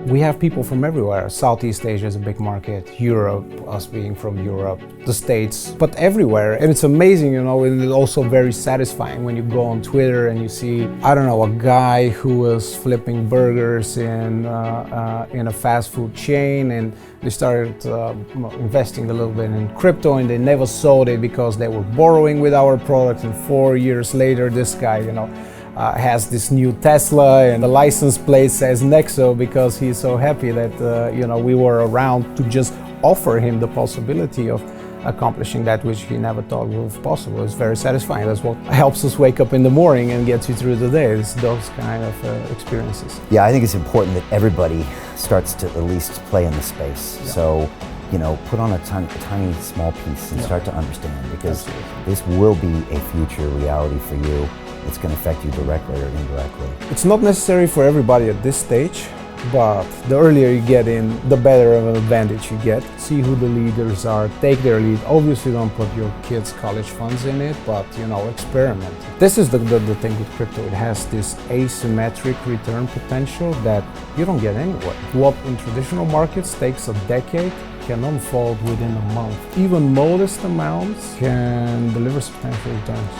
We have people from everywhere. Southeast Asia is a big market, Europe, us being from Europe, the States, but everywhere. And it's amazing, and it's also very satisfying when you go on Twitter and you see, I don't know, a guy who was flipping burgers in a fast food chain, and they started investing a little bit in crypto, and they never sold it because they were borrowing with our product, and 4 years later this guy, has this new Tesla, and the license plate says Nexo because he's so happy that we were around to just offer him the possibility of accomplishing that which he never thought was possible. It's very satisfying. That's what helps us wake up in the morning and gets you through the day. It's those kind of experiences. Yeah, I think it's important that everybody starts to at least play in the space. Yeah. So, put on a tiny small piece and start to understand, because this will be a future reality for you. It's going to affect you directly or indirectly. It's not necessary for everybody at this stage, but the earlier you get in, the better of an advantage you get. See who the leaders are, take their lead. Obviously don't put your kids' college funds in it, but experiment. This is the thing with crypto. It has this asymmetric return potential that you don't get anywhere. What in traditional markets takes a decade can unfold within a month. Even modest amounts can deliver substantial returns.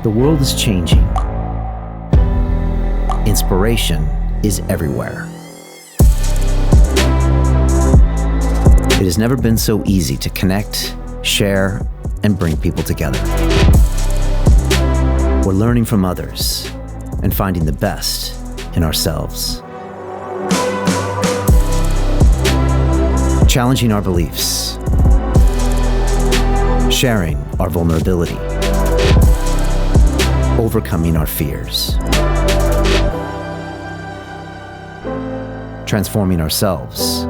The world is changing. Inspiration is everywhere. It has never been so easy to connect, share, and bring people together. We're learning from others and finding the best in ourselves. Challenging our beliefs. Sharing our vulnerability. Overcoming our fears. Transforming ourselves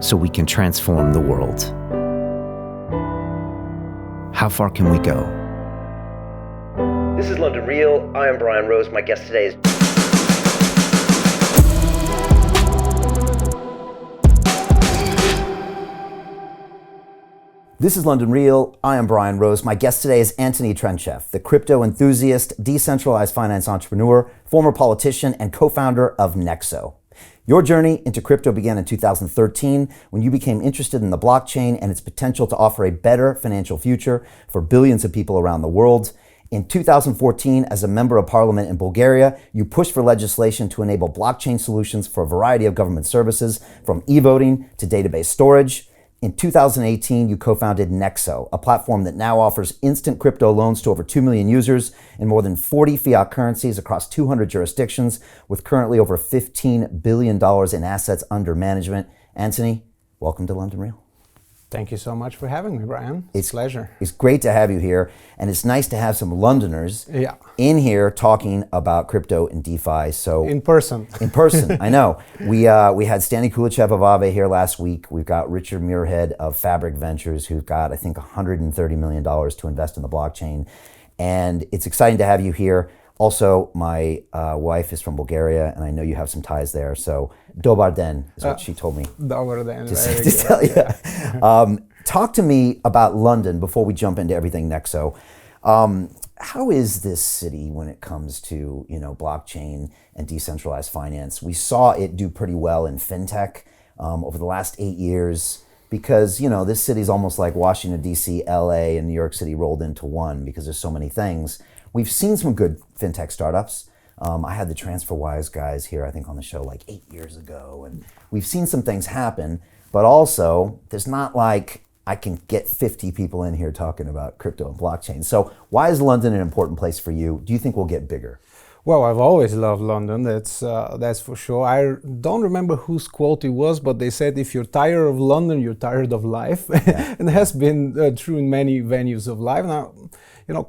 so we can transform the world. How far can we go? This is London Real. I am Brian Rose. My guest today is... This is London Real. I am Brian Rose. My guest today is Antoni Trenchev, the crypto enthusiast, decentralized finance entrepreneur, former politician, and co-founder of Nexo. Your journey into crypto began in 2013 when you became interested in the blockchain and its potential to offer a better financial future for billions of people around the world. In 2014, as a member of parliament in Bulgaria, you pushed for legislation to enable blockchain solutions for a variety of government services, from e-voting to database storage. In 2018, you co-founded Nexo, a platform that now offers instant crypto loans to over 2 million users in more than 40 fiat currencies across 200 jurisdictions, with currently over $15 billion in assets under management. Antoni, welcome to London Real. Thank you so much for having me, Brian. It's a pleasure. It's great to have you here, and it's nice to have some Londoners in here talking about crypto and DeFi. So in person, I know. We had Stanley Kulichev of Aave here last week. We've got Richard Muirhead of Fabric Ventures, who's got, I think, $130 million to invest in the blockchain, and it's exciting to have you here. Also, my wife is from Bulgaria, and I know you have some ties there. So, Dobar den is what she told me. Dobar den. To tell you. Talk to me about London before we jump into everything Nexo. How is this city when it comes to blockchain and decentralized finance? We saw it do pretty well in fintech over the last 8 years. Because, this city is almost like Washington, D.C., L.A., and New York City rolled into one because there's so many things. We've seen some good fintech startups. I had the TransferWise guys here, I think, on the show like 8 years ago. And we've seen some things happen, but also there's not like I can get 50 people in here talking about crypto and blockchain. So why is London an important place for you? Do you think we'll get bigger? Well, I've always loved London, that's for sure. I don't remember whose quote it was, but they said, if you're tired of London, you're tired of life. Yeah. And it has been true in many venues of life. Now,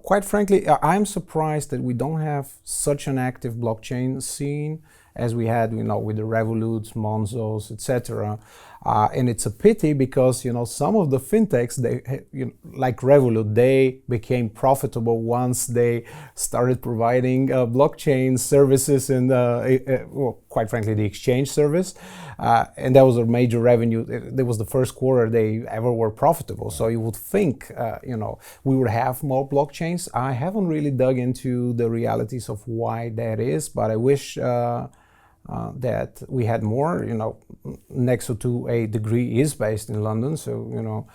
quite frankly, I'm surprised that we don't have such an active blockchain scene as we had, with the Revoluts, Monzos, etc. And it's a pity because, some of the fintechs, like Revolut, they became profitable once they started providing blockchain services and, quite frankly, the exchange service. And that was a major revenue. That was the first quarter they ever were profitable. So you would think, we would have more blockchains. I haven't really dug into the realities of why that is, but I wish that we had more. Nexo to a degree is based in London, so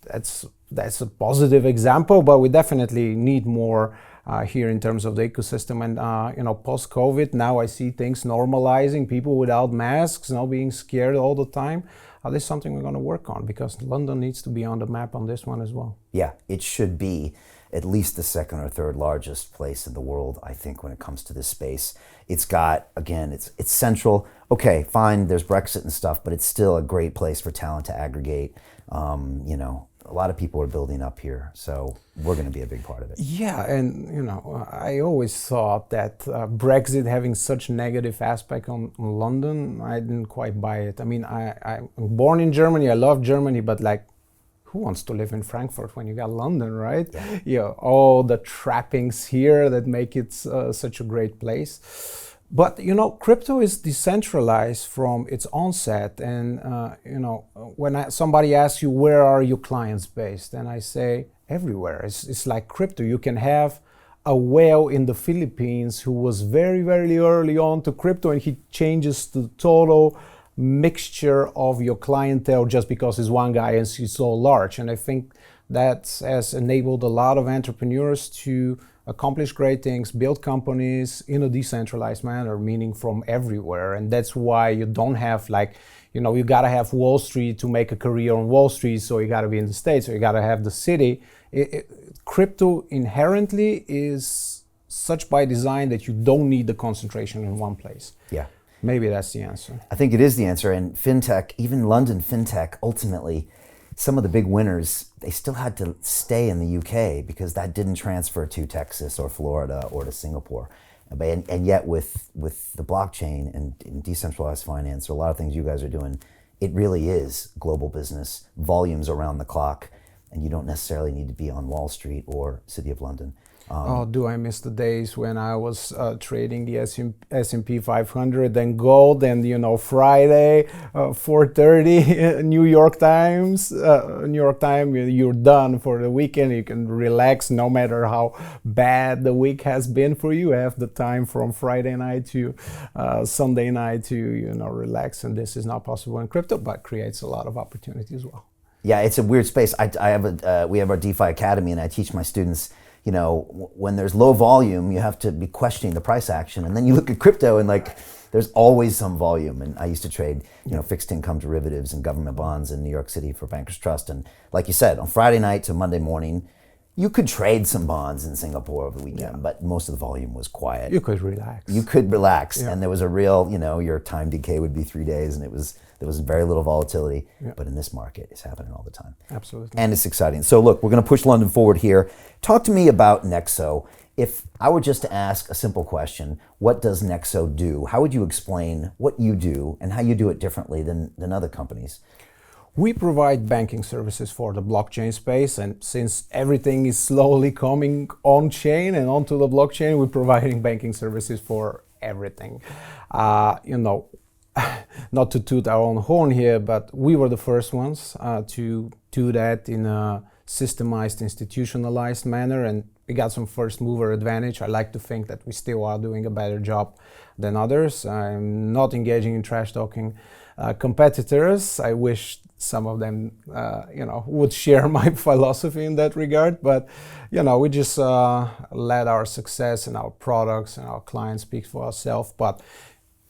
that's a positive example. But we definitely need more here in terms of the ecosystem. And post-COVID, now I see things normalizing. People without masks, not being scared all the time. This is something we're going to work on because London needs to be on the map on this one as well. Yeah, it should be at least the second or third largest place in the world, I think, when it comes to this space. It's got, again, it's central. Okay, fine, there's Brexit and stuff, but it's still a great place for talent to aggregate. A lot of people are building up here, so we're going to be a big part of it. Yeah, and I always thought that Brexit having such negative aspect on London, I didn't quite buy it. I mean, I'm born in Germany, I love Germany, but who wants to live in Frankfurt when you got London, right? Yeah, all the trappings here that make it such a great place. But crypto is decentralized from its onset, and when somebody asks you where are your clients based, and I say everywhere. It's like crypto. You can have a whale in the Philippines who was very, very early on to crypto, and he changes the total mixture of your clientele just because he's one guy and he's so large. And I think that has enabled a lot of entrepreneurs to accomplish great things, build companies in a decentralized manner, meaning from everywhere. And that's why you don't have you gotta have Wall Street to make a career on Wall Street, so you gotta be in the States, or you gotta have the city. Crypto inherently is such by design that you don't need the concentration in one place. Yeah. Maybe that's the answer. I think it is the answer. And fintech, even London fintech, ultimately, some of the big winners, they still had to stay in the UK because that didn't transfer to Texas or Florida or to Singapore. And yet with the blockchain and decentralized finance, or a lot of things you guys are doing, it really is global business, volumes around the clock, and you don't necessarily need to be on Wall Street or City of London. Do I miss the days when I was trading the S&P 500, then gold, and Friday, 4:30, New York Time, you're done for the weekend. You can relax no matter how bad the week has been for you. You have the time from Friday night to Sunday night to relax, and this is not possible in crypto, but creates a lot of opportunity as well. Yeah, it's a weird space. We have our DeFi Academy, and I teach my students, when there's low volume, you have to be questioning the price action. And then you look at crypto and there's always some volume. And I used to trade, fixed income derivatives and government bonds in New York City for Bankers Trust. And like you said, on Friday night to Monday morning, you could trade some bonds in Singapore over the weekend, but most of the volume was quiet. You could relax. And there was a real, your time decay would be 3 days, and there was very little volatility. Yeah. But in this market, it's happening all the time. Absolutely. And it's exciting. So look, we're going to push London forward here. Talk to me about Nexo. If I were just to ask a simple question, what does Nexo do? How would you explain what you do and how you do it differently than other companies? We provide banking services for the blockchain space, and since everything is slowly coming on-chain and onto the blockchain, we're providing banking services for everything. Not to toot our own horn here, but we were the first ones to do that in a systemized, institutionalized manner, and we got some first mover advantage. I like to think that we still are doing a better job than others. I'm not engaging in trash talking competitors. I wish some of them, would share my philosophy in that regard. But, we just let our success and our products and our clients speak for ourselves. But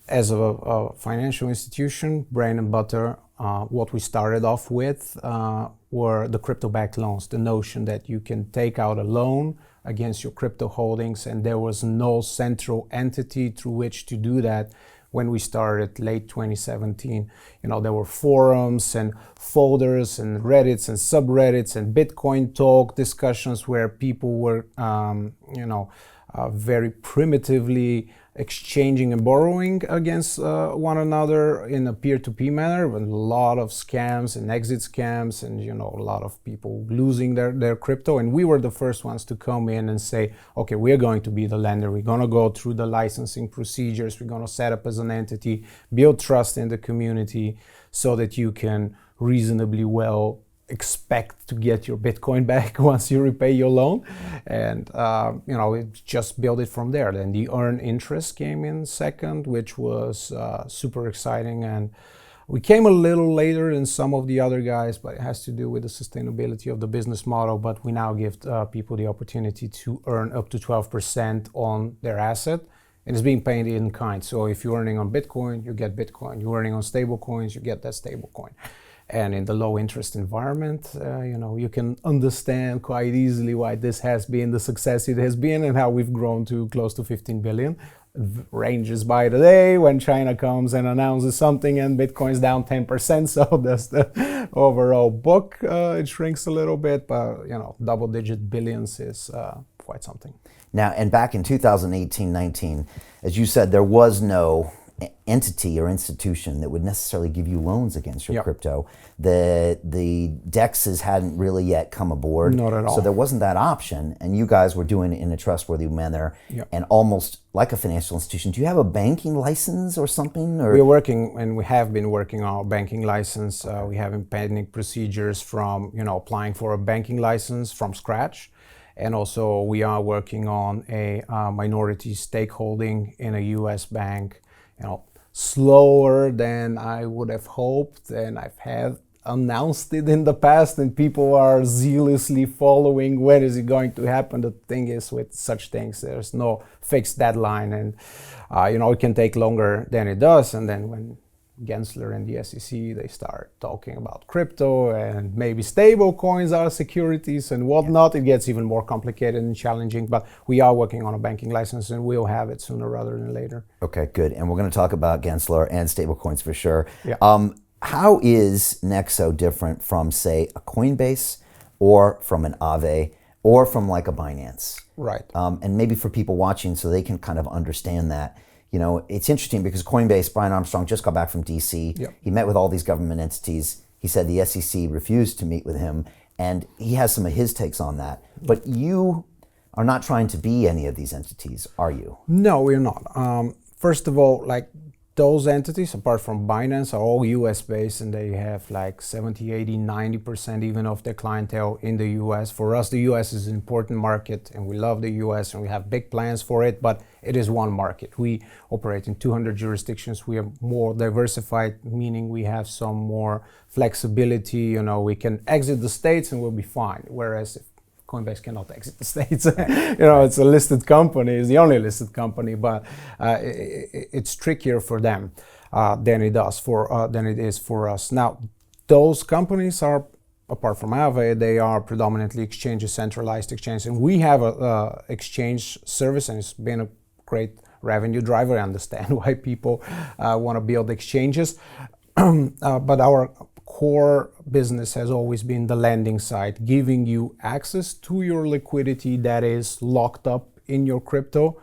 as a financial institution, bread and butter, what we started off with were the crypto-backed loans, the notion that you can take out a loan against your crypto holdings, and there was no central entity through which to do that. When we started late 2017, there were forums and folders and Reddits and subreddits and Bitcoin talk discussions where people were, very primitively exchanging and borrowing against one another in a peer-to-peer manner, with a lot of scams and exit scams, and a lot of people losing their crypto. And we were the first ones to come in and say, okay, we're going to be the lender. We're going to go through the licensing procedures. We're going to set up as an entity, build trust in the community, so that you can reasonably well expect to get your Bitcoin back once you repay your loan. And it just built it from there. Then the earned interest came in second, which was super exciting, and we came a little later than some of the other guys, but it has to do with the sustainability of the business model. But we now give people the opportunity to earn up to 12% on their asset, and it's being paid in kind. So if you're earning on Bitcoin, you get Bitcoin. You're earning on stablecoins, you get that stablecoin. And in the low interest environment, you can understand quite easily why this has been the success it has been, and how we've grown to close to 15 billion. Ranges by the day when China comes and announces something and Bitcoin's down 10%. So that's the overall book. It shrinks a little bit, but double-digit billions is quite something. Now, and back in 2018-19, as you said, there was no entity or institution that would necessarily give you loans against your crypto. The DEXs hadn't really yet come aboard. Not at all. So there wasn't that option, and you guys were doing it in a trustworthy manner and almost like a financial institution. Do you have a banking license or something? Or? We're working, and we have been working on our banking license. We have pending procedures from applying for a banking license from scratch. And also we are working on a minority stakeholding in a US bank. Slower than I would have hoped, and I've had announced it in the past, and people are zealously following when is it going to happen. The thing is, with such things, there's no fixed deadline, and it can take longer than it does. And then when Gensler and the SEC, they start talking about crypto and maybe stable coins are securities and whatnot, it gets even more complicated and challenging. But we are working on a banking license, and we'll have it sooner rather than later. Okay, good. And we're going to talk about Gensler and stablecoins for sure. Yeah. How is Nexo different from, say, a Coinbase or from an Aave or from like a Binance? Right. And maybe for people watching, so they can kind of understand that. It's interesting because Coinbase, Brian Armstrong just got back from DC. Yep. He met with all these government entities. He said the SEC refused to meet with him, and he has some of his takes on that. But you are not trying to be any of these entities, are you? No, we're not. First of all, those entities, apart from Binance, are all US based, and they have 70, 80, 90% even of their clientele in the US. For us, the US is an important market, and we love the US, and we have big plans for it, but it is one market. We operate in 200 jurisdictions. We are more diversified, meaning we have some more flexibility. We can exit the States and we'll be fine. Whereas if Coinbase cannot exit the States. It's a listed company, it's the only listed company, but it's trickier for them than it is for us. Now, those companies are, apart from Aave, they are predominantly exchanges, centralized exchanges, and we have a exchange service, and it's been a great revenue driver. I understand why people want to build exchanges, but our core business has always been the lending side, giving you access to your liquidity that is locked up in your crypto,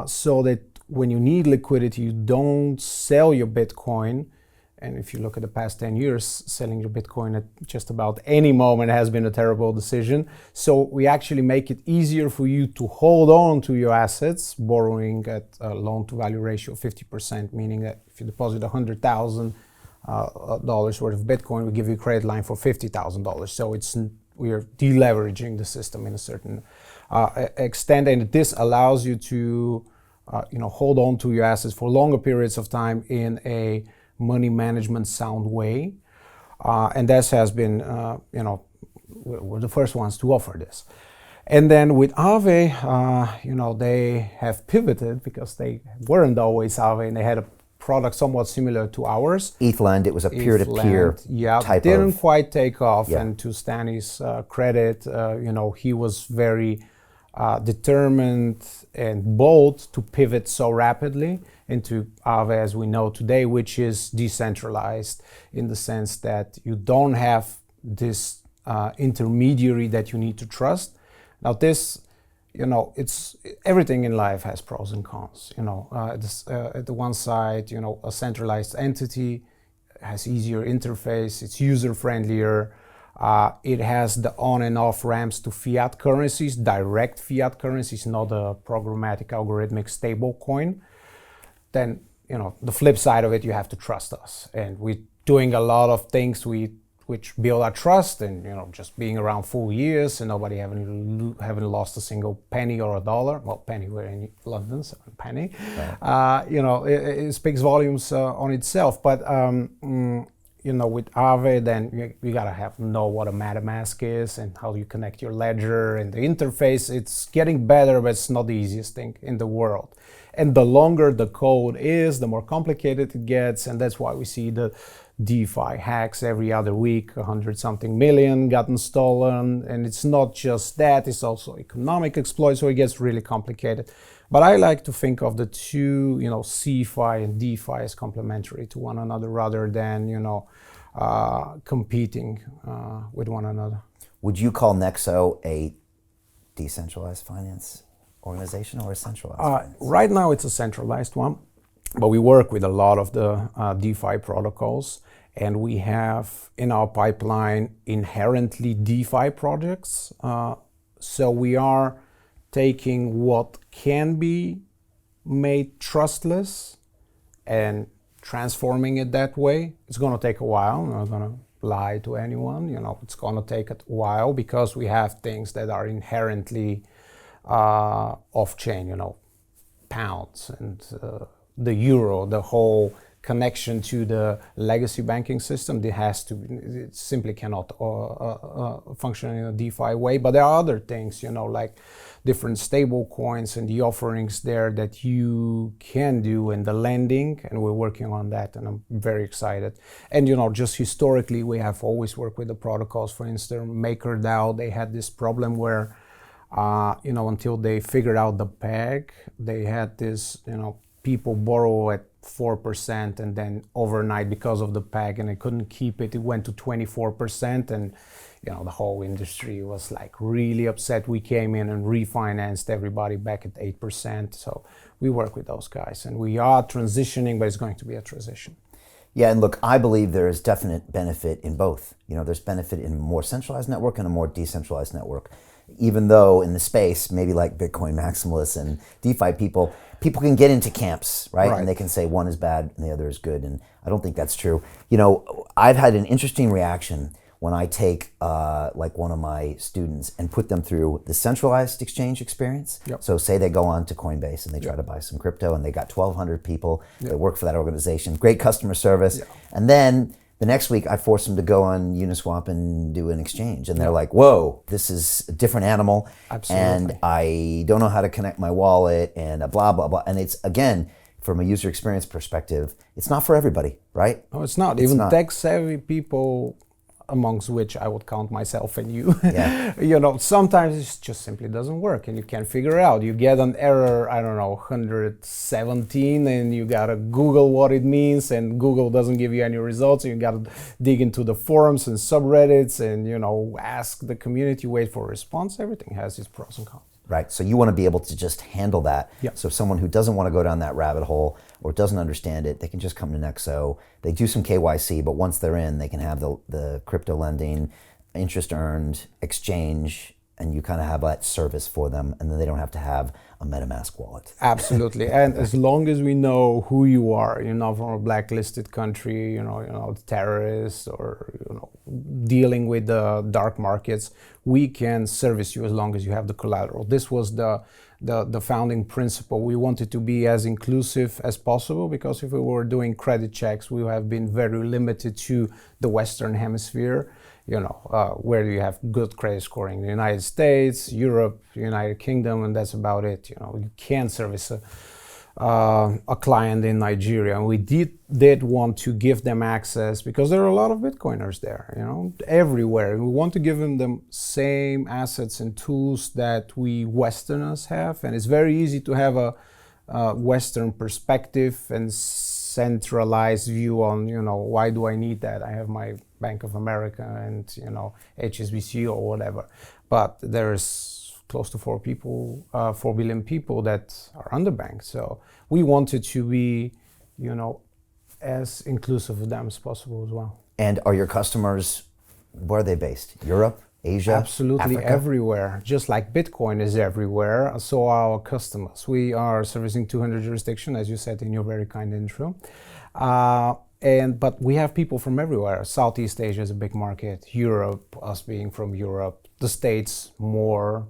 so that when you need liquidity, you don't sell your Bitcoin. And if you look at the past 10 years, selling your Bitcoin at just about any moment has been a terrible decision. So we actually make it easier for you to hold on to your assets, borrowing at a loan-to-value ratio of 50%, meaning that if you deposit $100,000 worth of Bitcoin, we give you a credit line for $50,000. So we are deleveraging the system in a certain extent, and this allows you to hold on to your assets for longer periods of time in a money management sound way, and this has been we're the first ones to offer this. And then with Aave, they have pivoted because they weren't always Aave, and they had a product somewhat similar to ours. ETHLend, it was a peer-to-peer type didn't of... quite take off. Yeah. And to Stanley's credit, he was very determined and bold to pivot so rapidly into Aave as we know today, which is decentralized in the sense that you don't have this intermediary that you need to trust. Now this it's everything in life has pros and cons. At the one side, a centralized entity has easier interface, it's user friendlier, it has the on and off ramps to fiat currencies, direct fiat currencies, not a programmatic algorithmic stable coin. Then, the flip side of it, you have to trust us. And we're doing a lot of things which build our trust, and just being around 4 years and nobody haven't lost a single penny or a dollar. Well, penny, we're in London, so a penny. Right. It speaks volumes on itself. But with Aave, then you gotta know what a MetaMask is and how you connect your ledger and the interface. It's getting better, but it's not the easiest thing in the world. And the longer the code is, the more complicated it gets, and that's why we see the DeFi hacks every other week, 100-something million gotten stolen. And it's not just that, it's also economic exploits, so it gets really complicated. But I like to think of the two, CeFi and DeFi as complementary to one another rather than, competing with one another. Would you call Nexo a decentralized finance organization or a centralized finance? Right now it's a centralized one, but we work with a lot of the DeFi protocols, and we have in our pipeline inherently DeFi projects. So we are taking what can be made trustless and transforming it that way. It's going to take a while. I'm not going to lie to anyone. It's going to take a while because we have things that are inherently off-chain, pounds and the euro, the whole connection to the legacy banking system. It simply cannot function in a DeFi way. But there are other things, like different stable coins and the offerings there that you can do in the lending, and we're working on that, and I'm very excited. And just historically, we have always worked with the protocols. For instance, MakerDAO, they had this problem where until they figured out the peg, they had this, people borrow at 4%, and then overnight, because of the peg, and they couldn't keep it, it went to 24%, and the whole industry was like really upset. We came in and refinanced everybody back at 8%. So we work with those guys, and we are transitioning, but it's going to be a transition. Yeah, and look, I believe there is definite benefit in both. There's benefit in a more centralized network and a more decentralized network. Even though in the space, maybe like Bitcoin maximalists and DeFi people can get into camps, right? And they can say one is bad and the other is good, and I don't think that's true. I've had an interesting reaction when I take like one of my students and put them through the centralized exchange experience. Yep. So say they go on to Coinbase and they try to buy some crypto, and they got 1,200 people that work for that organization, great customer service, and then the next week, I force them to go on Uniswap and do an exchange. And they're like, whoa, this is a different animal. Absolutely. And I don't know how to connect my wallet and blah, blah, blah. And it's, again, from a user experience perspective, it's not for everybody, right? No, it's not. Even tech-savvy people, amongst which I would count myself and you, sometimes it just simply doesn't work, and you can't figure it out. You get an error, 117, and you gotta Google what it means, and Google doesn't give you any results. You gotta dig into the forums and subreddits and, ask the community, wait for a response. Everything has its pros and cons. Right, so you want to be able to just handle that. Yep. So someone who doesn't want to go down that rabbit hole or doesn't understand it, they can just come to Nexo. They do some KYC, but once they're in, they can have the crypto lending, interest earned, exchange, and you kind of have that service for them, and then they don't have to have a MetaMask wallet. Absolutely, and as long as we know who you are, you're not from a blacklisted country, you're not terrorists or dealing with the dark markets, we can service you as long as you have the collateral. This was the founding principle. We wanted to be as inclusive as possible, because if we were doing credit checks, we would have been very limited to the Western Hemisphere. Where you have good credit scoring, the United States, Europe, United Kingdom, and that's about it. You can't service a client in Nigeria, and we did want to give them access, because there are a lot of Bitcoiners there, everywhere. And we want to give them the same assets and tools that we Westerners have, and it's very easy to have a Western perspective and centralized view on, why do I need that? I have my Bank of America and, HSBC or whatever. But there's close to 4 billion people that are underbanked. So we wanted to be, as inclusive of them as possible as well. And are your customers, where are they based? Europe, Asia, Absolutely Africa? Everywhere. Just like Bitcoin is everywhere, so are our customers. We are servicing 200 jurisdictions, as you said in your very kind intro. But we have people from everywhere. Southeast Asia is a big market. Europe, us being from Europe. The States more.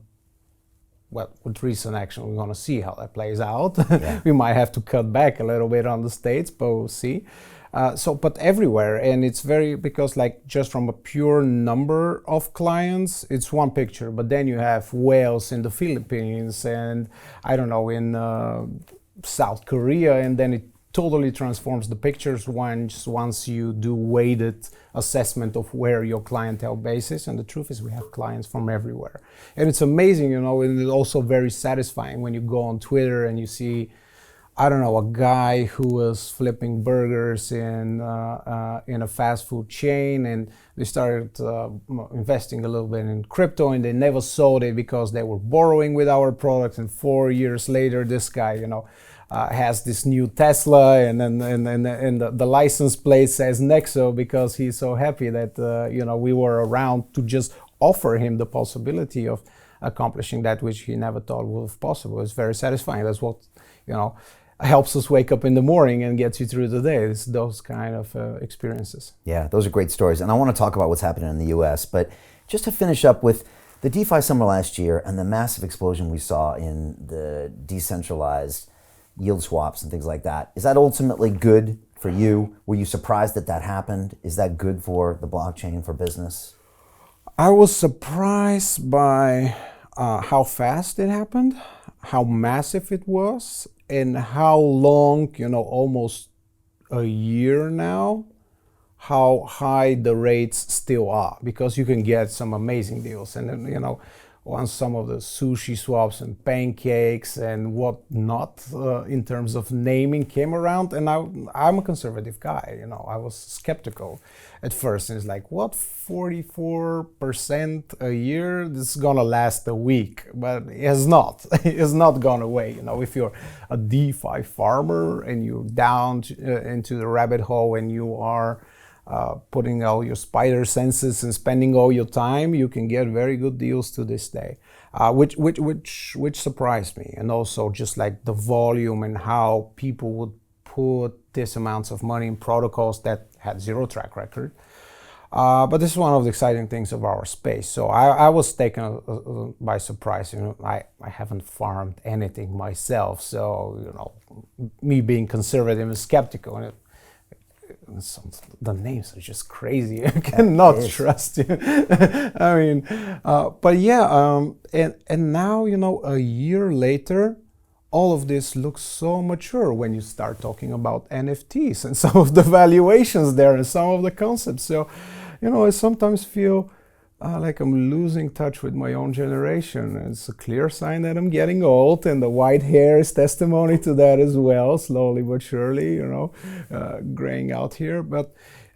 Well, with recent action, we're going to see how that plays out. Yeah. We might have to cut back a little bit on the States, but we'll see. But everywhere, and it's because like just from a pure number of clients, it's one picture. But then you have whales in the Philippines, and I don't know, in South Korea, and then it totally transforms the pictures once you do weighted assessment of where your clientele base is. And the truth is we have clients from everywhere. And it's amazing, and it's also very satisfying when you go on Twitter and you see, I don't know, a guy who was flipping burgers in a fast food chain, and they started investing a little bit in crypto, and they never sold it because they were borrowing with our products. And 4 years later, this guy, has this new Tesla, and the license plate says Nexo because he's so happy that we were around to just offer him the possibility of accomplishing that which he never thought was possible. It's very satisfying. That's what helps us wake up in the morning and gets you through the day. It's those kind of experiences. Yeah, those are great stories. And I want to talk about what's happening in the US, but just to finish up with the DeFi summer last year and the massive explosion we saw in the decentralized yield swaps and things like that, is that ultimately good for you? Were you surprised that happened? Is that good for the blockchain, for business? I was surprised by how fast it happened, how massive it was, and how long, almost a year now, how high the rates still are, because you can get some amazing deals. And then, once some of the sushi swaps and pancakes and whatnot in terms of naming came around, and I'm a conservative guy, I was skeptical at first, and it's like, what, 44% a year? This is gonna last a week, but it has not. It has not gone away. If you're a DeFi farmer and you're down into the rabbit hole and you are putting all your spider senses and spending all your time, you can get very good deals to this day, which surprised me. And also just like the volume and how people would put this amounts of money in protocols that had zero track record. But this is one of the exciting things of our space. So I was taken by surprise. I haven't farmed anything myself, so me being conservative and skeptical, and the names are just crazy. I cannot trust you. I mean, but yeah, and now, a year later, all of this looks so mature when you start talking about NFTs and some of the valuations there and some of the concepts. So, I sometimes feel like I'm losing touch with my own generation. It's a clear sign that I'm getting old, and the white hair is testimony to that as well, slowly but surely, graying out here. But,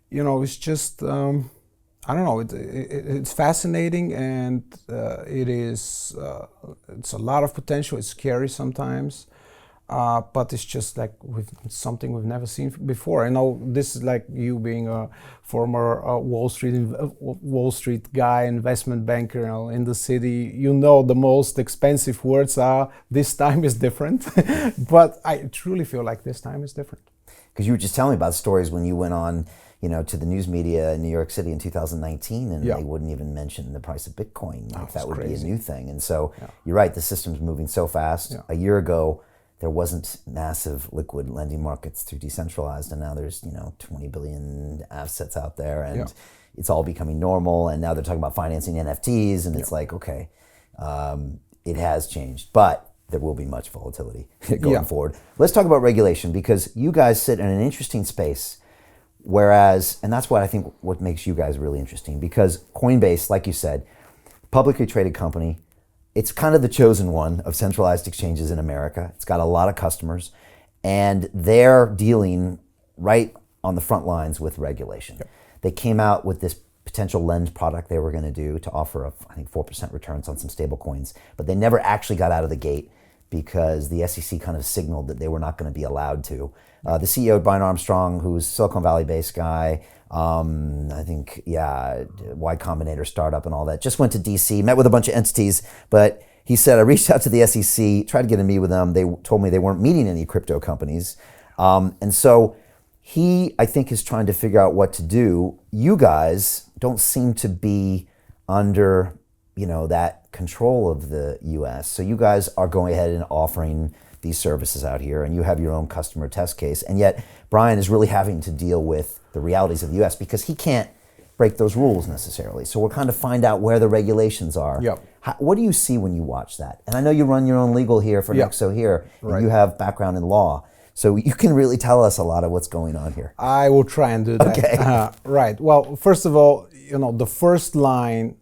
it's just, I don't know, it's fascinating, and it's a lot of potential. It's scary sometimes. But it's just like something we've never seen before. I know this is like you being a former Wall Street guy, investment banker, in the city. The most expensive words are, this time is different. But I truly feel like this time is different. Because you were just telling me about stories when you went on, to the news media in New York City in 2019, and they wouldn't even mention the price of Bitcoin. Like that would crazy. Be a new thing. And so you're right, the system's moving so fast. A year ago, there wasn't massive liquid lending markets through decentralized, and now there's 20 billion assets out there, and it's all becoming normal. And now they're talking about financing NFTs, and it's like, okay, it has changed, but there will be much volatility going forward. Let's talk about regulation, because you guys sit in an interesting space. Whereas, and that's what I think what makes you guys really interesting, because Coinbase, like you said, publicly traded company. It's kind of the chosen one of centralized exchanges in America. It's got a lot of customers, and they're dealing right on the front lines with regulation. They came out with this potential lend product they were going to do to offer, I think, 4% returns on some stablecoins. But they never actually got out of the gate because the SEC kind of signaled that they were not going to be allowed to. The CEO, Brian Armstrong, who's a Silicon Valley-based guy, I think, Y Combinator startup and all that, just went to DC, met with a bunch of entities, but he said, I reached out to the SEC, tried to get a meet with them. They told me they weren't meeting any crypto companies. And so he, I think, is trying to figure out what to do. You guys don't seem to be under, that control of the US. So you guys are going ahead and offering these services out here, and you have your own customer test case. And yet Brian is really having to deal with the realities of the US because he can't break those rules necessarily. So we'll kind of find out where the regulations are. Yep. What do you see when you watch that? And I know you run your own legal here for Nexo here, and you have background in law. So you can really tell us a lot of what's going on here. I will try and do that. Okay. Right. Well, first of all, the first line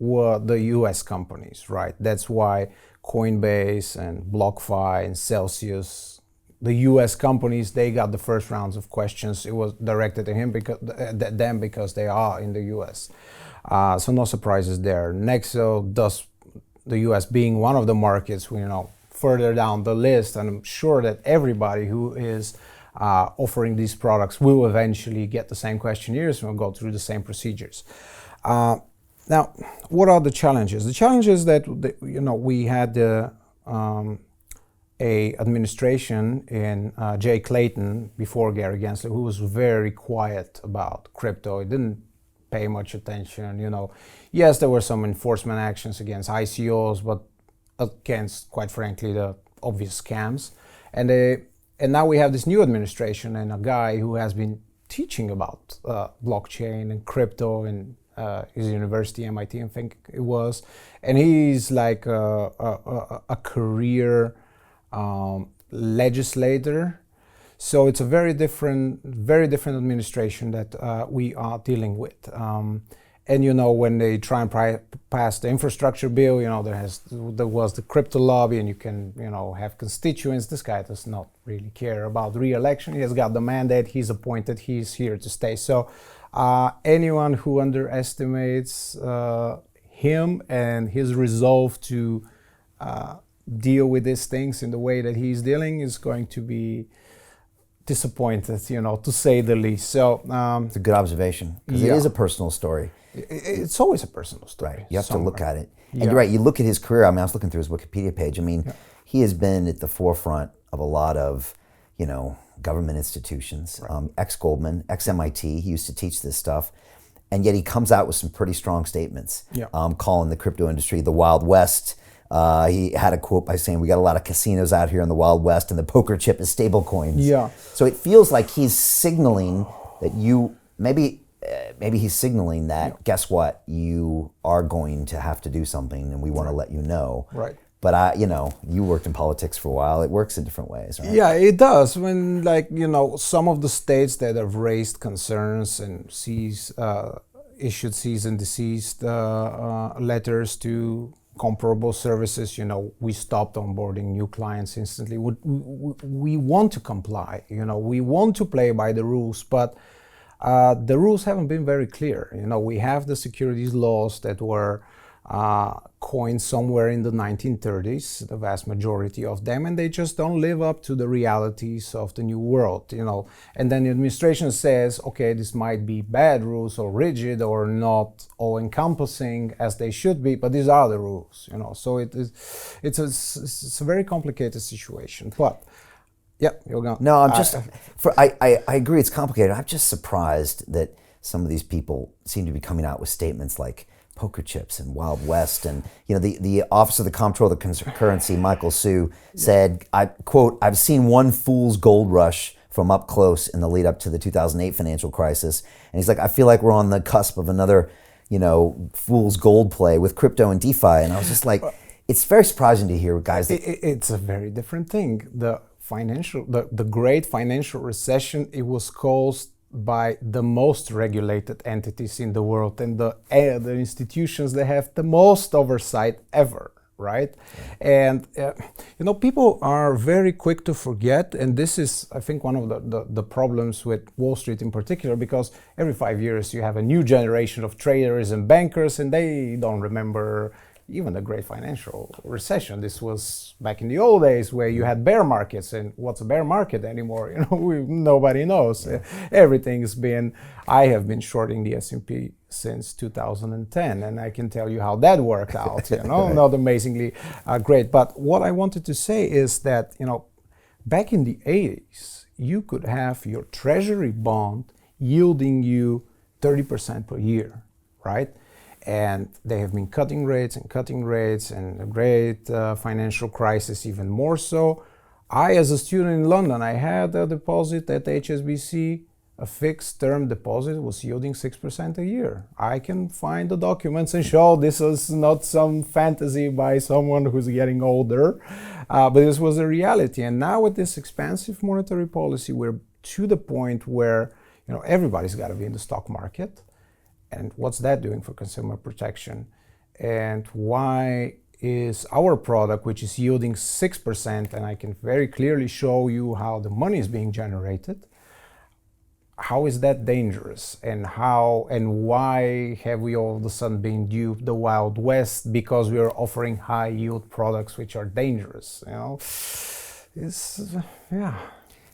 were the US companies, right? That's why Coinbase and BlockFi and Celsius, the US companies, they got the first rounds of questions. It was directed to them because they are in the US. So no surprises there. Nexo does, the US being one of the markets, further down the list, and I'm sure that everybody who is offering these products will eventually get the same questionnaires and will go through the same procedures. Now, what are the challenges? The challenge is that we had a administration in Jay Clayton before Gary Gensler, who was very quiet about crypto. He didn't pay much attention. Yes, there were some enforcement actions against ICOs, but against, quite frankly, the obvious scams. And now we have this new administration and a guy who has been teaching about blockchain and crypto in his university, MIT, I think it was. And he's like a career legislator. So it's a very different administration that we are dealing with. And when they try and pass the infrastructure bill, there was the crypto lobby, and you can have constituents. This guy does not really care about re-election. He has got the mandate. He's appointed. He's here to stay. So anyone who underestimates him and his resolve to deal with these things in the way that he's dealing is going to be disappointed, to say the least. So it's a good observation because it is a personal story. It's always a personal story. Right. You have to look at it. And you're right, you look at his career. I was looking through his Wikipedia page. He has been at the forefront of a lot of, government institutions. Right. Ex-Goldman, ex-MIT, he used to teach this stuff. And yet he comes out with some pretty strong statements, calling the crypto industry the Wild West. He had a quote by saying, we got a lot of casinos out here in the Wild West, and the poker chip is stablecoins. Yeah. So it feels like he's signaling that maybe he's signaling that, guess what, you are going to have to do something, and we want to let you know. Right. But you worked in politics for a while. It works in different ways, right? Yeah, it does. When some of the states that have raised concerns and issued cease and desist letters to comparable services, we stopped onboarding new clients instantly. We want to comply. We want to play by the rules, but the rules haven't been very clear. We have the securities laws that were coined somewhere in the 1930s, the vast majority of them, and they just don't live up to the realities of the new world, And then the administration says, okay, this might be bad rules or rigid or not all-encompassing as they should be, but these are the rules, So it's a very complicated situation, but. Yeah, you're going. No, I agree it's complicated. I'm just surprised that some of these people seem to be coming out with statements like poker chips and Wild West. And the Office of the Comptroller of the Currency, Michael Saylor, said, I quote, "I've seen one fool's gold rush from up close in the lead up to the 2008 financial crisis." And he's like, I feel like we're on the cusp of another, fool's gold play with crypto and DeFi. And I was just like, it's very surprising to hear guys. It's a very different thing. The great financial recession, it was caused by the most regulated entities in the world and the institutions that have the most oversight ever, right? And people are very quick to forget, and this is, I think, one of the problems with Wall Street in particular, because every 5 years you have a new generation of traders and bankers, and they don't remember even the great financial recession. This was back in the old days where you had bear markets, and what's a bear market anymore? Nobody knows. Yeah. I have been shorting the S&P since 2010, and I can tell you how that worked out. Right. Not amazingly great. But what I wanted to say is that back in the 80s, you could have your treasury bond yielding you 30% per year, right? And they have been cutting rates, and a great financial crisis even more so. I, as a student in London, I had a deposit at HSBC. A fixed term deposit was yielding 6% a year. I can find the documents and show this is not some fantasy by someone who's getting older, but this was a reality. And now with this expansive monetary policy, we're to the point where everybody's got to be in the stock market. And what's that doing for consumer protection? And why is our product, which is yielding 6%, and I can very clearly show you how the money is being generated, how is that dangerous? And why have we all of a sudden been duped the Wild West because we are offering high yield products which are dangerous?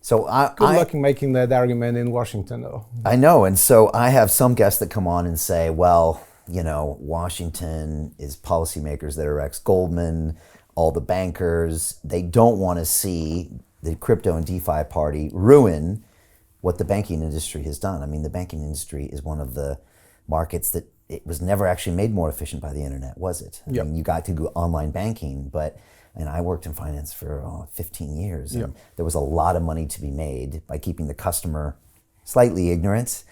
So good luck in making that argument in Washington, though. I know, and so I have some guests that come on and say, well, Washington is policymakers that are ex-Goldman, all the bankers, they don't want to see the crypto and DeFi party ruin what the banking industry has done. I mean, the banking industry is one of the markets that it was never actually made more efficient by the internet, was it? I mean, you got to do online banking, and I worked in finance for 15 years, and there was a lot of money to be made by keeping the customer slightly ignorant,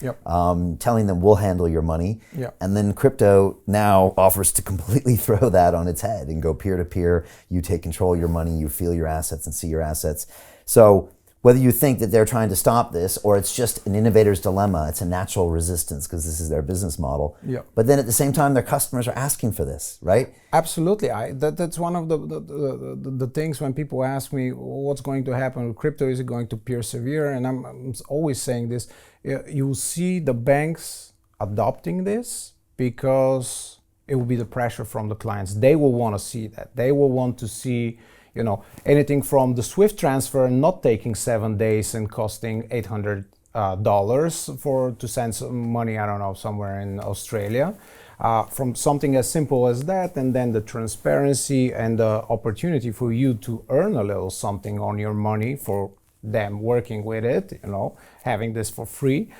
telling them we'll handle your money, and then crypto now offers to completely throw that on its head and go peer-to-peer. You take control of your money, you feel your assets and see your assets. So whether you think that they're trying to stop this or it's just an innovator's dilemma, it's a natural resistance because this is their business model. But then at the same time, their customers are asking for this, right? Absolutely. That's one of the things when people ask me what's going to happen with crypto, is it going to persevere? And I'm always saying this, you'll see the banks adopting this because it will be the pressure from the clients. They will want to see that. They will want to see anything from the SWIFT transfer not taking 7 days and costing $800 to send some money, I don't know, somewhere in Australia, from something as simple as that, and then the transparency and the opportunity for you to earn a little something on your money for them working with it, having this for free.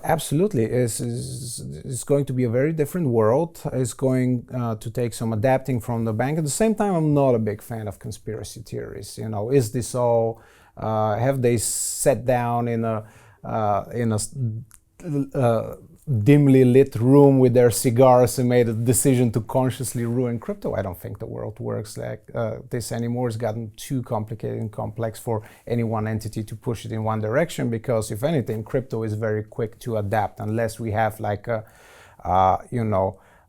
Absolutely, it's going to be a very different world. It's going to take some adapting from the bank. At the same time, I'm not a big fan of conspiracy theories. Is this all? Have they sat down in a dimly lit room with their cigars and made a decision to consciously ruin crypto? I don't think the world works like this anymore. It's gotten too complicated and complex for any one entity to push it in one direction, because if anything, crypto is very quick to adapt unless we have like a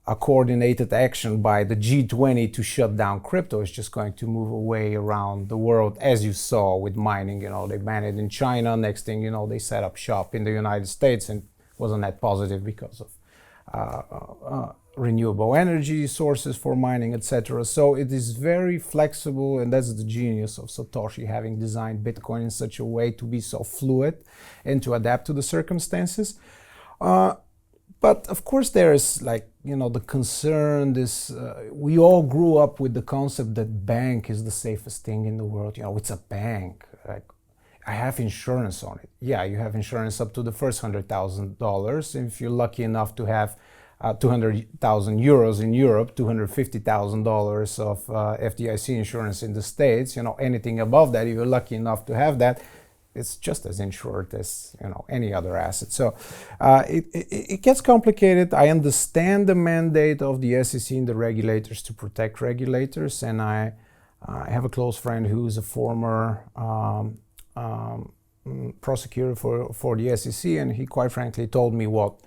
coordinated action by the G20 to shut down crypto. It's just going to move away around the world, as you saw with mining. They banned it in China. Next thing you know, they set up shop in the United States, and wasn't that positive because of renewable energy sources for mining, etc. So it is very flexible, and that's the genius of Satoshi, having designed Bitcoin in such a way to be so fluid and to adapt to the circumstances. But of course there is the concern, we all grew up with the concept that bank is the safest thing in the world. It's a bank. I have insurance on it. Yeah, you have insurance up to the first $100,000. If you're lucky enough to have 200,000 euros in Europe, $250,000 of FDIC insurance in the States, anything above that, if you're lucky enough to have that, it's just as insured as any other asset. So it gets complicated. I understand the mandate of the SEC and the regulators to protect regulators, and I have a close friend who's a former prosecutor for the SEC, and he quite frankly told me what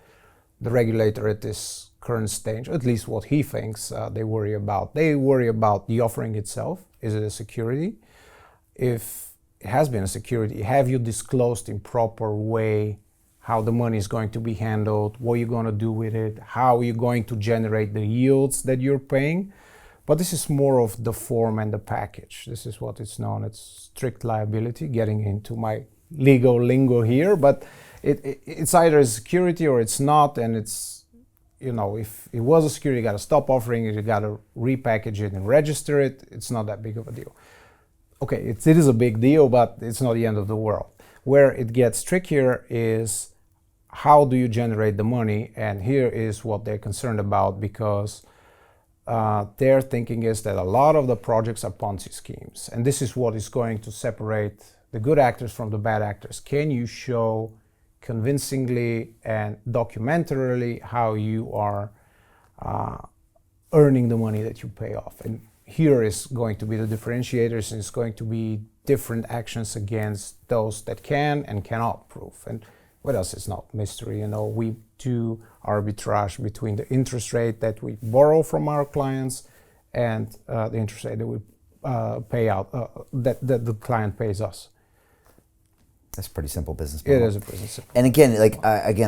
the regulator at this current stage, at least what he thinks they worry about. They worry about the offering itself. Is it a security? If it has been a security, have you disclosed in proper way how the money is going to be handled, what you're going to do with it, how you're going to generate the yields that you're paying? But this is more of the form and the package. This is what it's known as strict liability, getting into my legal lingo here, but it's either a security or it's not, and it's, if it was a security, you got to stop offering it, you got to repackage it and register it. It's not that big of a deal. Okay, it is a big deal, but it's not the end of the world. Where it gets trickier is how do you generate the money, and here is what they're concerned about, because their thinking is that a lot of the projects are Ponzi schemes, and this is what is going to separate the good actors from the bad actors. Can you show convincingly and documentarily how you are earning the money that you pay off? And here is going to be the differentiators, and it's going to be different actions against those that can and cannot prove. And what else is not mystery? We do arbitrage between the interest rate that we borrow from our clients and the interest rate that we pay out, that the client pays us. That's a pretty simple business model. It is a business simple. And again,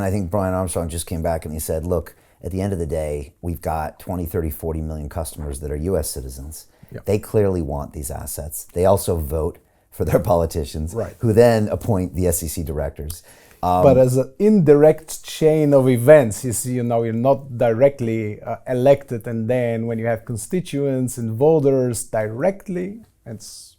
I think Brian Armstrong just came back and he said, look, at the end of the day, we've got 20, 30, 40 million customers that are U.S. citizens. Yep. They clearly want these assets. They also vote for their politicians, right, who then appoint the SEC directors. But as an indirect chain of events, you see, you're not directly elected, and then when you have constituents and voters directly, it's,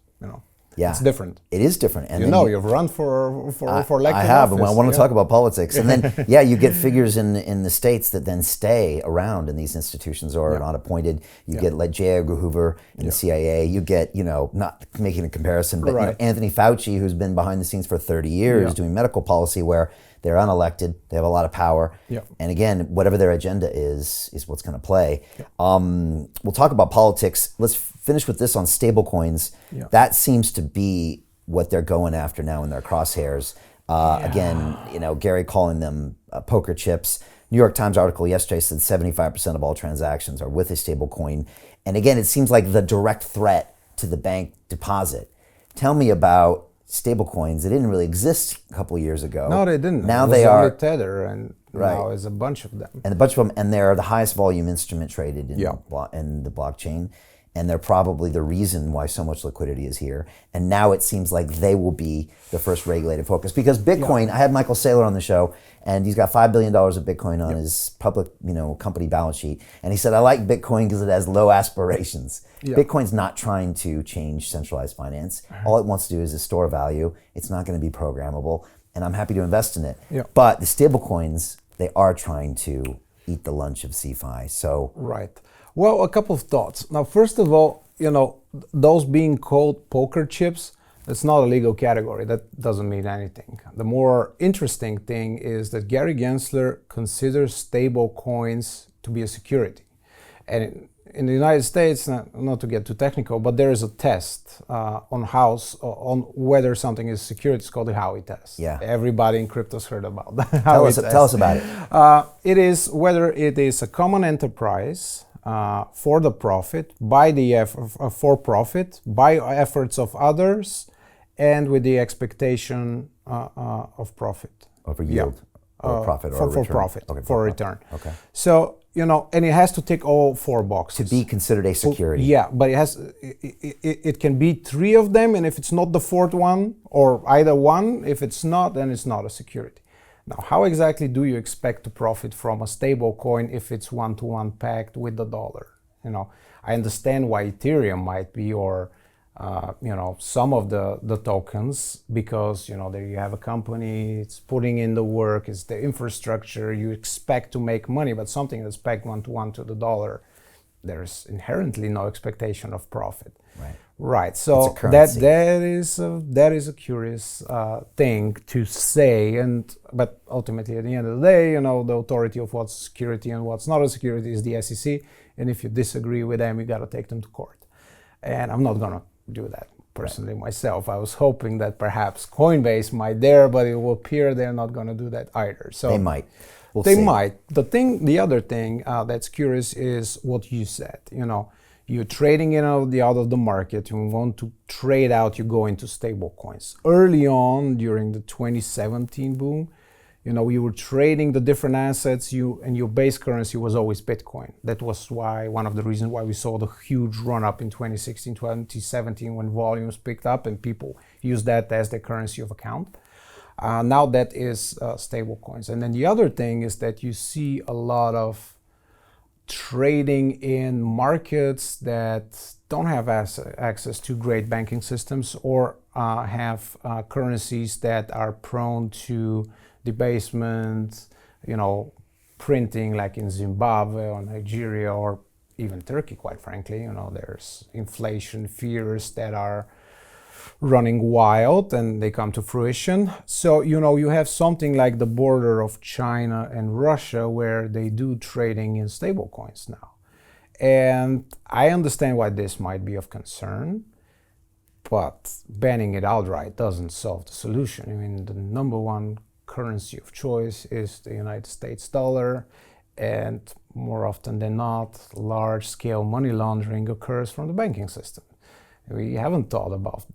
it's different. It is different. And you've run for elected I have, office. and I want to talk about politics. And then, you get figures in the states that then stay around in these institutions or are not appointed. You get like J. Edgar Hoover in the CIA. You get, not making a comparison, but Anthony Fauci, who's been behind the scenes for 30 years doing medical policy, where they're unelected, they have a lot of power. And again, whatever their agenda is what's going to play. We'll talk about politics. Let's finish with this on stablecoins. That seems to be what they're going after now in their crosshairs. Again, Gary calling them poker chips. New York Times article yesterday said 75% of all transactions are with a stablecoin. And again, it seems like the direct threat to the bank deposit. Tell me about stablecoins. They didn't really exist a couple of years ago. No, they didn't. Now they are Tether, and now there's a bunch of them. And a bunch of them, and they're the highest volume instrument traded in the blockchain. And they're probably the reason why so much liquidity is here. And now it seems like they will be the first regulated focus. Because Bitcoin, I had Michael Saylor on the show, and he's got $5 billion of Bitcoin on his public, company balance sheet. And he said, I like Bitcoin because it has low aspirations. Bitcoin's not trying to change centralized finance. All it wants to do is store value. It's not going to be programmable. And I'm happy to invest in it. But the stablecoins, they are trying to eat the lunch of CeFi. So Well, a couple of thoughts. Now, first of all, those being called poker chips, it's not a legal category. That doesn't mean anything. The more interesting thing is that Gary Gensler considers stable coins to be a security. And in the United States, not to get too technical, but there is a test on whether something is security. It's called the Aave test. Everybody in crypto's heard about that. Tell us about it. It is whether it is a common enterprise for the profit, for profit, by efforts of others, and with the expectation of profit. Of a yield, or profit, or for return. Profit, for a return. Okay. So, and it has to tick all four boxes. To be considered a security. But it can be three of them, and if it's not the fourth one, or either one, if it's not, then it's not a security. Now, how exactly do you expect to profit from a stable coin if it's one-to-one pegged with the dollar? I understand why Ethereum might be, or some of the tokens, because there you have a company, it's putting in the work, it's the infrastructure, you expect to make money, but something that's pegged one-to-one to the dollar, there's inherently no expectation of profit. Right. So that is a curious thing to say, but ultimately at the end of the day, the authority of what's security and what's not a security is the SEC, and if you disagree with them, you got to take them to court. And I'm not gonna do that personally myself. I was hoping that perhaps Coinbase might dare, but it will appear they're not gonna do that either. So they might. We'll They see. might. The other thing that's curious is what you said. You're trading in out of the market. You want to trade out. You go into stable coins. Early on, during the 2017 boom, you were trading the different assets. And your base currency was always Bitcoin. That was one of the reasons why we saw the huge run up in 2016, 2017 when volumes picked up and people used that as their currency of account. Now that is stable coins. And then the other thing is that you see a lot of trading in markets that don't have access to great banking systems or have currencies that are prone to debasement, printing, like in Zimbabwe or Nigeria or even Turkey, quite frankly. There's inflation fears that are running wild and they come to fruition. So, you have something like the border of China and Russia where they do trading in stable coins now. And I understand why this might be of concern, but banning it outright doesn't solve the solution. The number one currency of choice is the United States dollar, and more often than not, large-scale money laundering occurs from the banking system. We haven't thought about,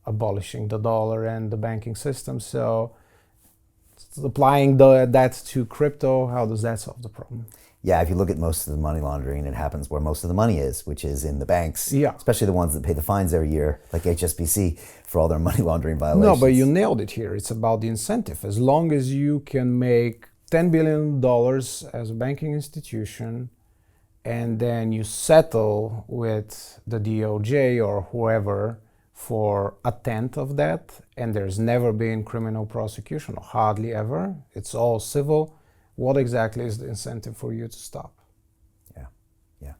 abolishing the dollar and the banking system. So applying that to crypto, how does that solve the problem? Yeah, if you look at most of the money laundering, it happens where most of the money is, which is in the banks, especially the ones that pay the fines every year, like HSBC, for all their money laundering violations. No, but you nailed it here. It's about the incentive. As long as you can make $10 billion as a banking institution, and then you settle with the DOJ or whoever for a tenth of that, and there's never been criminal prosecution, or hardly ever, it's all civil, what exactly is the incentive for you to stop? Yeah.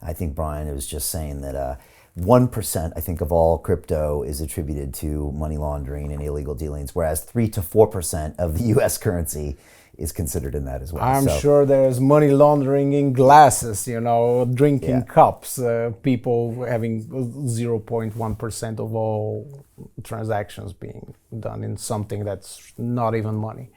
I think Brian was just saying that 1%, I think, of all crypto is attributed to money laundering and illegal dealings, whereas 3 to 4% of the U.S. currency is considered in that as well. I'm sure there's money laundering in glasses, drinking cups, people having 0.1% of all transactions being done in something that's not even money.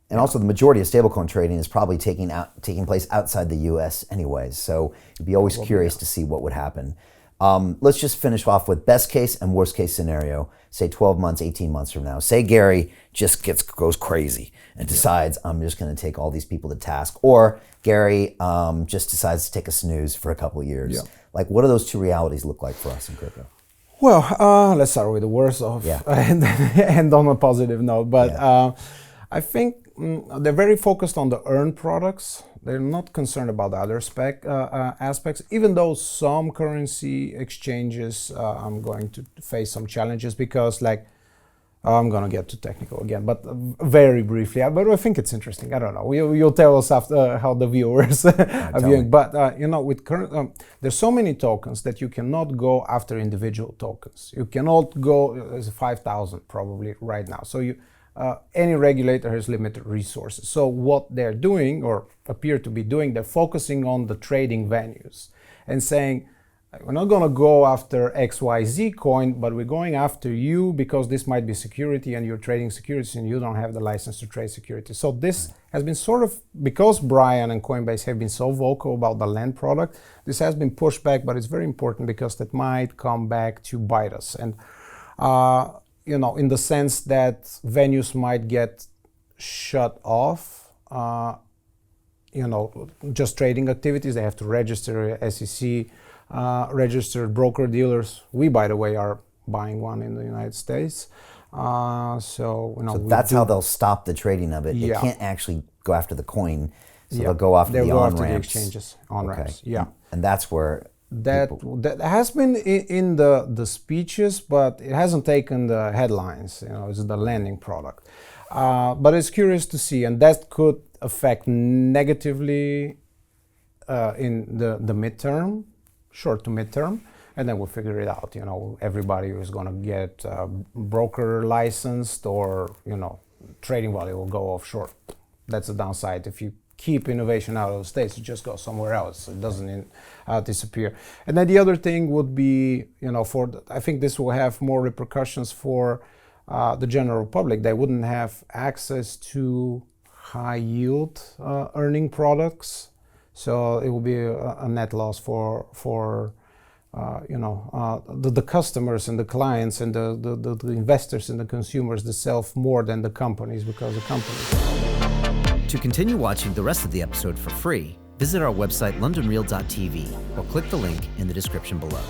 And also the majority of stablecoin trading is probably taking place outside the US anyways. So you'd be always curious to see what would happen. Let's just finish off with best case and worst case scenario, say 12 months, 18 months from now. Say Gary just goes crazy and decides, I'm just going to take all these people to task. Or Gary just decides to take a snooze for a couple of years. Yeah. Like, what do those two realities look like for us in crypto? Well, let's start with the worst of, and on a positive note. But I think they're very focused on the earned products. They're not concerned about the other aspects, even though some currency exchanges I'm going to face some challenges because, I'm going to get too technical again, but very briefly. But I think it's interesting. I don't know. You'll tell us after how the viewers are viewing. But, with current, there's so many tokens that you cannot go after individual tokens. You cannot go, there's 5,000 probably right now. So any regulator has limited resources. So what they're doing, or appear to be doing, they're focusing on the trading venues and saying, we're not going to go after XYZ coin, but we're going after you because this might be security and you're trading securities and you don't have the license to trade securities. So this has been sort of, because Brian and Coinbase have been so vocal about the land product, this has been pushed back, but it's very important because that might come back to bite us. And in the sense that venues might get shut off, just trading activities. They have to register SEC, registered broker dealers. We, by the way, are buying one in the United States. So that's how they'll stop the trading of it. They can't actually go after the coin, so they'll go after the on-ramps. The exchanges, on-ramps, And that's where that has been in the speeches, but it hasn't taken the headlines. It's the lending product. But it's curious to see, and that could affect negatively in the midterm, short to midterm, and then we'll figure it out. Everybody is going to get broker licensed, or trading value will go offshore. That's the downside. If you keep innovation out of the States, it just goes somewhere else. It doesn't disappear. And then the other thing would be, I think this will have more repercussions for the general public. They wouldn't have access to high yield earning products. So it will be a net loss for the customers and the clients and the investors and the consumers themselves more than the companies, because the companies. To continue watching the rest of the episode for free, visit our website londonreal.tv or click the link in the description below.